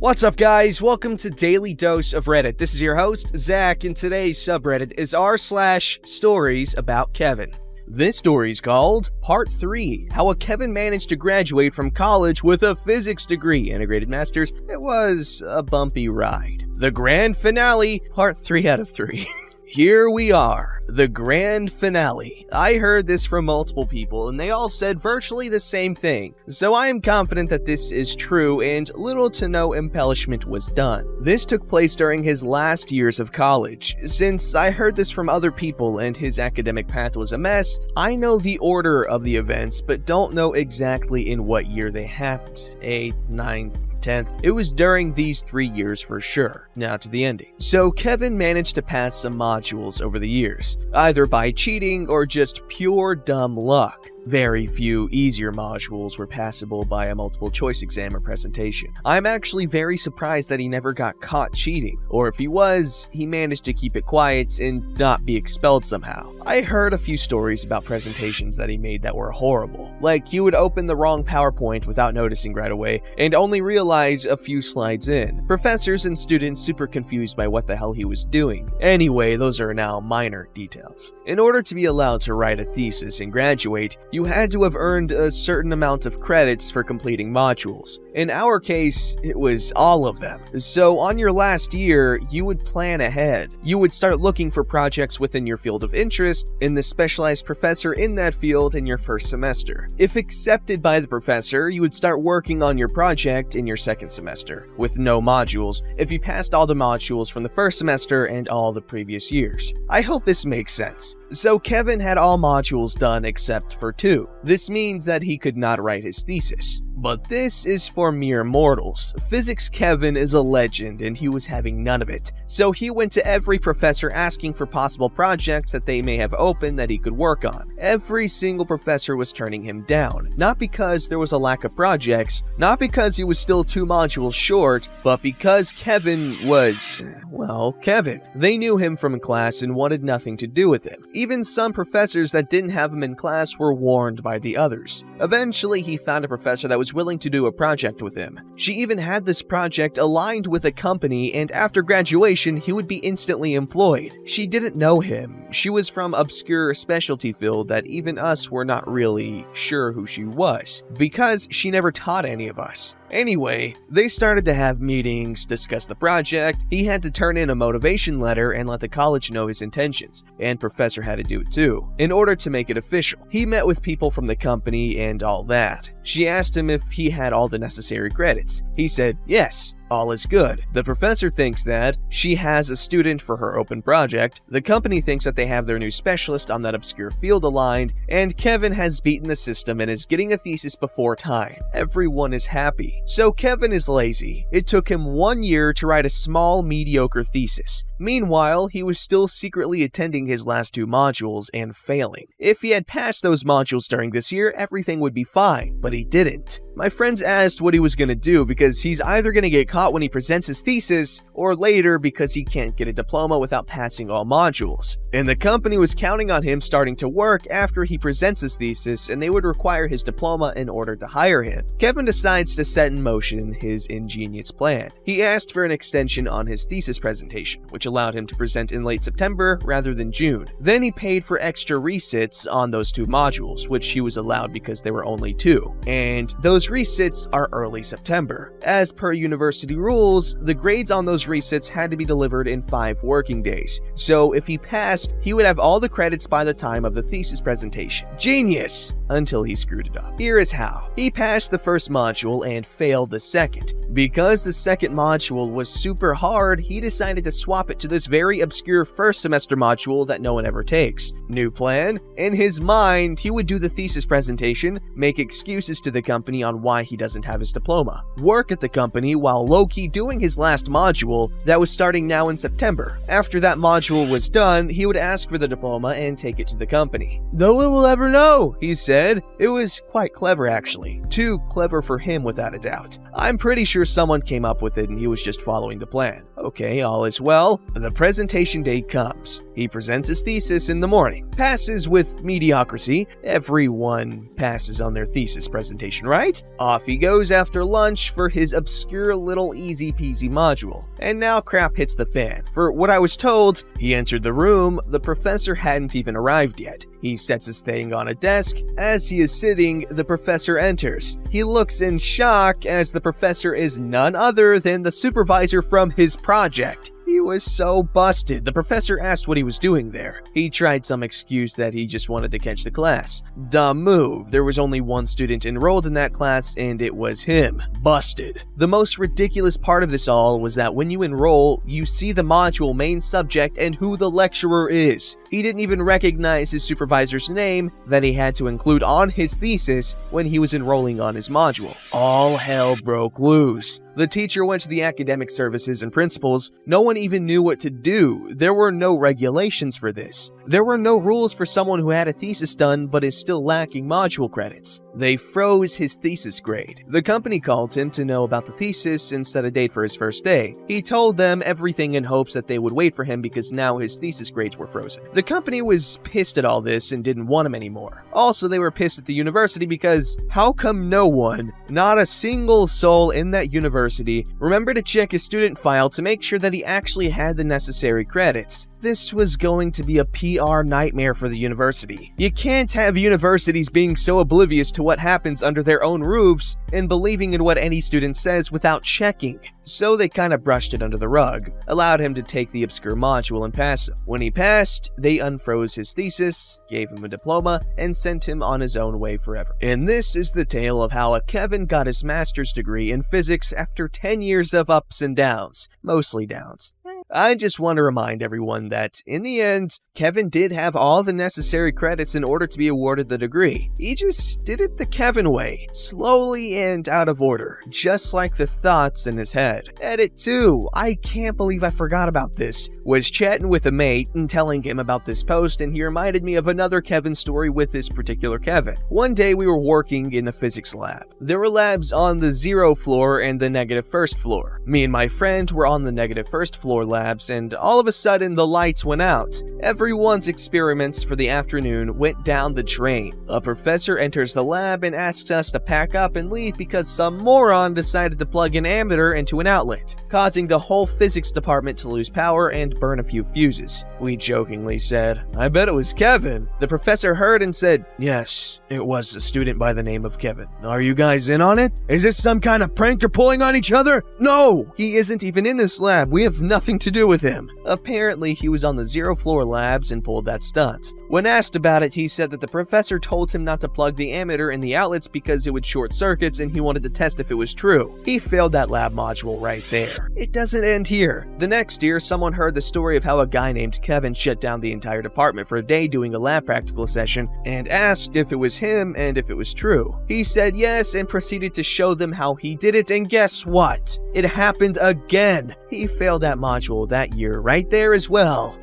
What's up, guys? Welcome to Daily Dose of Reddit. This is your host, Zach, and today's subreddit is r/StoriesAboutKevin. This story is called Part 3, How a Kevin Managed to Graduate from College with a Physics Degree, Integrated Masters. It was a bumpy ride. The Grand Finale, Part 3 out of 3. Here we are, the grand finale. I heard this from multiple people and they all said virtually the same thing, so I am confident that this is true and little to no embellishment was done. This took place during his last years of college. Since I heard this from other people and his academic path was a mess, I know the order of the events but don't know exactly in what year they happened. 8th, 9th, 10th. It was during these 3 years for sure. Now to the ending. So Kevin managed to pass some modules over the years, either by cheating or just pure dumb luck. Very few easier modules were passable by a multiple choice exam or presentation. I'm actually very surprised that he never got caught cheating, or if he was, he managed to keep it quiet and not be expelled somehow. I heard a few stories about presentations that he made that were horrible, like he would open the wrong PowerPoint without noticing right away and only realize a few slides in. Professors and students super confused by what the hell he was doing. Anyway, those are now minor details. In order to be allowed to write a thesis and graduate, you had to have earned a certain amount of credits for completing modules. In our case, it was all of them. So on your last year, you would plan ahead. You would start looking for projects within your field of interest and the specialized professor in that field in your first semester. If accepted by the professor, you would start working on your project in your second semester, with no modules, if you passed all the modules from the first semester and all the previous years. I hope this makes sense. So Kevin had all modules done except for 2. This means that he could not write his thesis. But this is for mere mortals. Physics Kevin is a legend and he was having none of it. So he went to every professor asking for possible projects that they may have open that he could work on. Every single professor was turning him down. Not because there was a lack of projects, not because he was still 2 modules short, but because Kevin was, well, Kevin. They knew him from class and wanted nothing to do with him. Even some professors that didn't have him in class were warned by the others. Eventually, he found a professor that was willing to do a project with him. She even had this project aligned with a company, and after graduation, he would be instantly employed. She didn't know him. She was from obscure specialty field that even us were not really sure who she was, because she never taught any of us. Anyway, they started to have meetings, discuss the project. He had to turn in a motivation letter and let the college know his intentions, and professor had to do it too, in order to make it official. He met with people from the company and all that. She asked him if he had all the necessary credits. He said yes. All is good. The professor thinks that she has a student for her open project, the company thinks that they have their new specialist on that obscure field aligned, and Kevin has beaten the system and is getting a thesis before time. Everyone is happy. So Kevin is lazy. It took him 1 year to write a small, mediocre thesis. Meanwhile, he was still secretly attending his last 2 modules and failing. If he had passed those modules during this year, everything would be fine, but he didn't. My friends asked what he was gonna do because he's either gonna get caught when he presents his thesis, or later because he can't get a diploma without passing all modules. And the company was counting on him starting to work after he presents his thesis, and they would require his diploma in order to hire him. Kevin decides to set in motion his ingenious plan. He asked for an extension on his thesis presentation, which allowed him to present in late September rather than June. Then he paid for extra resits on those 2 modules, which he was allowed because there were only 2. And those resits are early September. As per university rules, the grades on those resits had to be delivered in 5 working days. So if he passed, he would have all the credits by the time of the thesis presentation. Genius! Until he screwed it up. Here is how. He passed the first module and failed the second. Because the second module was super hard, he decided to swap it to this very obscure first semester module that no one ever takes. New plan? In his mind, he would do the thesis presentation, make excuses to the company on why he doesn't have his diploma, work at the company while low-key doing his last module that was starting now in September. After that module was done, he would ask for the diploma and take it to the company. No one will ever know, he said. It was quite clever actually. Too clever for him without a doubt. I'm pretty sure someone came up with it and he was just following the plan. Okay, all is well. The presentation day comes. He presents his thesis in the morning, passes with mediocrity. Everyone passes on their thesis presentation, right? Off he goes after lunch for his obscure little easy-peasy module. And now crap hits the fan. For what I was told, he entered the room, the professor hadn't even arrived yet. He sets his thing on a desk. As he is sitting, the professor enters. He looks in shock as the professor is none other than the supervisor from his project. He was so busted. The professor asked what he was doing there. He tried some excuse that he just wanted to catch the class. Dumb move. There was only one student enrolled in that class, and it was him. Busted. The most ridiculous part of this all was that when you enroll, you see the module main subject and who the lecturer is. He didn't even recognize his supervisor's name that he had to include on his thesis when he was enrolling on his module. All hell broke loose. The teacher went to the academic services and principals. No one even knew what to do. There were no regulations for this. There were no rules for someone who had a thesis done but is still lacking module credits. They froze his thesis grade. The company called him to know about the thesis and set a date for his first day. He told them everything in hopes that they would wait for him because now his thesis grades were frozen. The company was pissed at all this and didn't want him anymore. Also, they were pissed at the university because how come no one, not a single soul in that university, remembered to check his student file to make sure that he actually had the necessary credits? This was going to be a PR nightmare for the university. You can't have universities being so oblivious to what happens under their own roofs and believing in what any student says without checking. So they kind of brushed it under the rug, allowed him to take the obscure module and pass him. When he passed, they unfroze his thesis, gave him a diploma, and sent him on his own way forever. And this is the tale of how a Kevin got his master's degree in physics after 10 years of ups and downs, mostly downs. I just want to remind everyone that, in the end, Kevin did have all the necessary credits in order to be awarded the degree. He just did it the Kevin way, slowly and out of order, just like the thoughts in his head. Edit 2, I can't believe I forgot about this, was chatting with a mate and telling him about this post, and he reminded me of another Kevin story with this particular Kevin. One day we were working in the physics lab. There were labs on the 0 floor and the -1st floor. Me and my friend were on the -1st floor labs, and all of a sudden the lights went out. Everyone's experiments for the afternoon went down the drain. A professor enters the lab and asks us to pack up and leave because some moron decided to plug an ammeter into an outlet, causing the whole physics department to lose power and burn a few fuses. We jokingly said, "I bet it was Kevin." The professor heard and said, "Yes, it was a student by the name of Kevin. Are you guys in on it? Is this some kind of prank you're pulling on each other? No, he isn't even in this lab. We have nothing to do with him." Apparently, he was on the 0 floor labs and pulled that stunt. When asked about it, he said that the professor told him not to plug the ammeter in the outlets because it would short circuits and he wanted to test if it was true. He failed that lab module right there. It doesn't end here. The next year, someone heard the story of how a guy named Kevin shut down the entire department for a day doing a lab practical session and asked if it was him and if it was true. He said yes and proceeded to show them how he did it, and guess what? It happened again. He failed that module that year right there as well.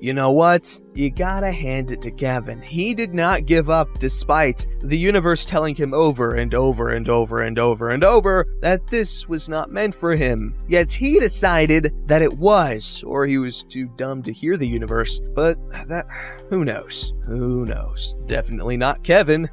You know what? You gotta hand it to Kevin. He did not give up despite the universe telling him over and over and over and over and over that this was not meant for him. Yet he decided that it was, or he was too dumb to hear the universe. But that, who knows? Who knows? Definitely not Kevin.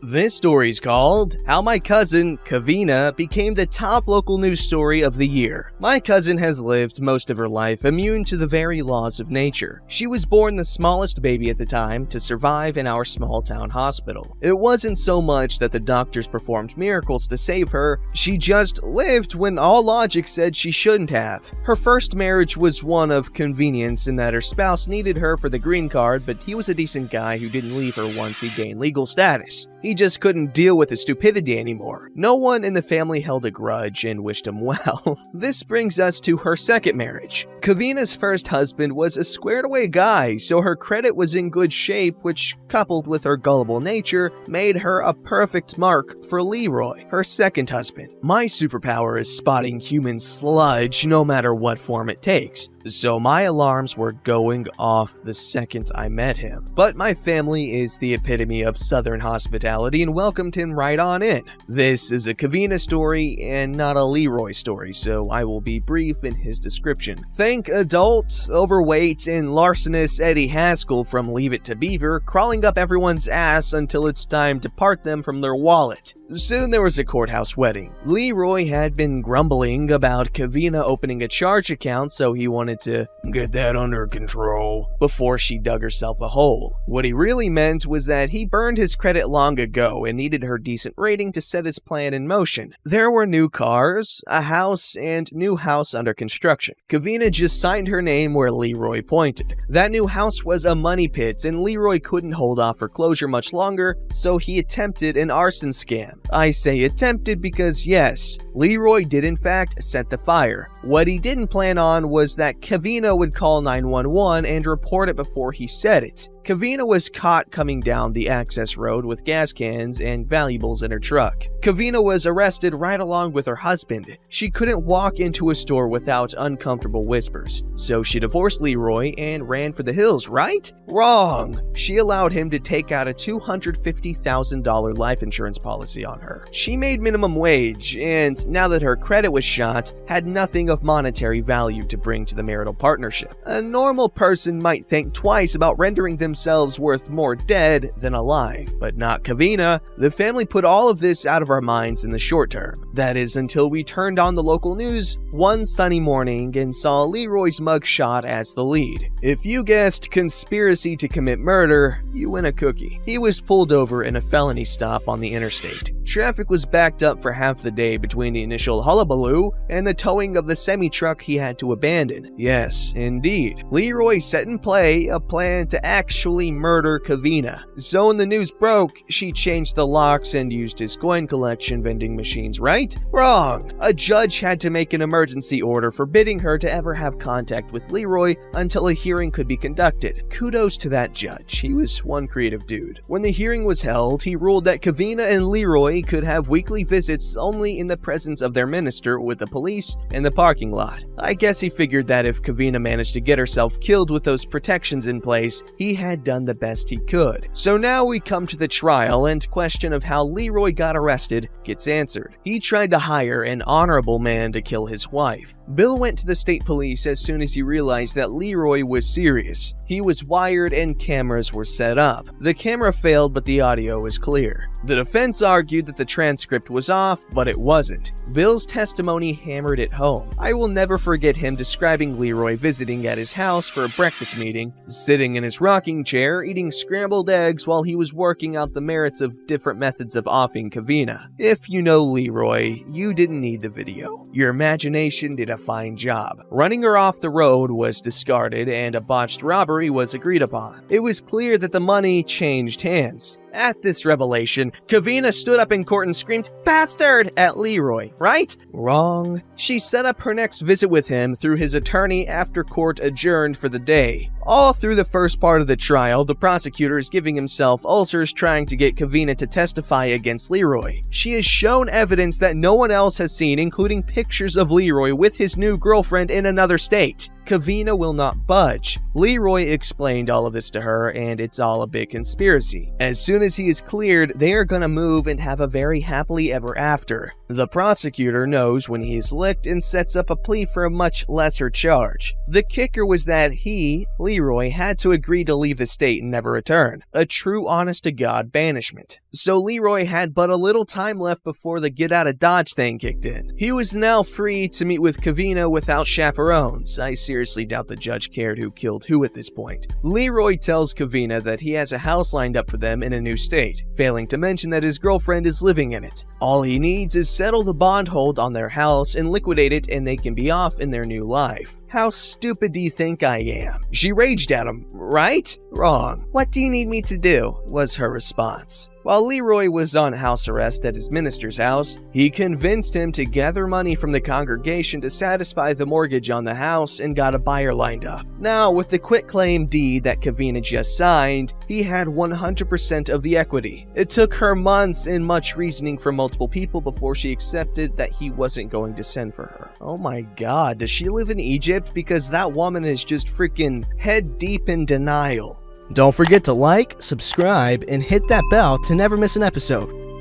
This story's called How My Cousin, Kevina, Became the Top Local News Story of the Year. My cousin has lived most of her life immune to the very laws of nature. She was born the smallest baby at the time to survive in our small town hospital. It wasn't so much that the doctors performed miracles to save her, she just lived when all logic said she shouldn't have. Her first marriage was one of convenience in that her spouse needed her for the green card, but he was a decent guy who didn't leave her once he gained legal status. He just couldn't deal with his stupidity anymore. No one in the family held a grudge and wished him well. This brings us to her second marriage. Kevina's first husband was a squared-away guy, so her credit was in good shape, which, coupled with her gullible nature, made her a perfect mark for Leroy, her second husband. My superpower is spotting human sludge no matter what form it takes. So my alarms were going off the second I met him. But my family is the epitome of Southern hospitality and welcomed him right on in. This is a Kevina story and not a Leroy story, so I will be brief in his description. Think adult, overweight, and larcenous Eddie Haskell from Leave It to Beaver crawling up everyone's ass until it's time to part them from their wallet. Soon there was a courthouse wedding. Leroy had been grumbling about Kevina opening a charge account, so he wanted to get that under control before she dug herself a hole. What he really meant was that he burned his credit long ago and needed her decent rating to set his plan in motion. There were new cars, a house, and new house under construction. Kevina just signed her name where Leroy pointed. That new house was a money pit, and Leroy couldn't hold off foreclosure much longer, so he attempted an arson scam. I say attempted because yes, Leroy did in fact set the fire. What he didn't plan on was that Kevina would call 911 and report it before he said it. Kevina was caught coming down the access road with gas cans and valuables in her truck. Kevina was arrested right along with her husband. She couldn't walk into a store without uncomfortable whispers, so she divorced Leroy and ran for the hills, right? Wrong! She allowed him to take out a $250,000 life insurance policy on her. She made minimum wage, and now that her credit was shot, had nothing of monetary value to bring to the marital partnership. A normal person might think twice about rendering themselves worth more dead than alive, but not Kevina. The family put all of this out of our minds in the short term. That is until we turned on the local news one sunny morning and saw Leroy's mugshot as the lead. If you guessed conspiracy to commit murder, you win a cookie. He was pulled over in a felony stop on the interstate. Traffic was backed up for half the day between the initial hullabaloo and the towing of the semi-truck he had to abandon. Yes, indeed. Leroy set in play a plan to actually murder Kevina. So when the news broke, she changed the locks and used his coin collection vending machines, right? Wrong! A judge had to make an emergency order forbidding her to ever have contact with Leroy until a hearing could be conducted. Kudos to that judge. He was one creative dude. When the hearing was held, he ruled that Kevina and Leroy could have weekly visits only in the presence of their minister with the police in the parking lot. I guess he figured that if Kevina managed to get herself killed with those protections in place, he had done the best he could. So now we come to the trial, and question of how Leroy got arrested gets answered. He tried to hire an honorable man to kill his wife. Bill went to the state police as soon as he realized that Leroy was serious. He was wired and cameras were set up. The camera failed, but the audio was clear. The defense argued that the transcript was off, but it wasn't. Bill's testimony hammered it home. I will never forget him describing Leroy visiting at his house for a breakfast meeting, sitting in his rocking chair, eating scrambled eggs while he was working out the merits of different methods of offing Kevina. If you know Leroy, you didn't need the video. Your imagination did a fine job. Running her off the road was discarded and a botched robbery was agreed upon. It was clear that the money changed hands. At this revelation, Kevina stood up in court and screamed, "Bastard!" at Leroy, right? Wrong. She set up her next visit with him through his attorney after court adjourned for the day. All through the first part of the trial, the prosecutor is giving himself ulcers trying to get Kevina to testify against Leroy. She has shown evidence that no one else has seen, including pictures of Leroy with his new girlfriend in another state. Kevina will not budge. Leroy explained all of this to her, and it's all a big conspiracy. As soon as he is cleared, they are gonna move and have a very happily ever after. The prosecutor knows when he is licked and sets up a plea for a much lesser charge. The kicker was that he, Leroy, had to agree to leave the state and never return. A true honest-to-God banishment. So Leroy had but a little time left before the get-out-of-Dodge thing kicked in. He was now free to meet with Kevina without chaperones. I seriously doubt the judge cared who killed who at this point. Leroy tells Kevina that he has a house lined up for them in a new state, failing to mention that his girlfriend is living in it. All he needs is settle the bond hold on their house and liquidate it, and they can be off in their new life. How stupid do you think I am? She raged at him, right? Wrong. What do you need me to do? Was her response. While Leroy was on house arrest at his minister's house, he convinced him to gather money from the congregation to satisfy the mortgage on the house and got a buyer lined up. Now, with the quitclaim deed that Kevina just signed, he had 100% of the equity. It took her months and much reasoning from multiple people before she accepted that he wasn't going to send for her. Oh my god, does she live in Egypt? Because that woman is just freaking head deep in denial. Don't forget to like, subscribe, and hit that bell to never miss an episode.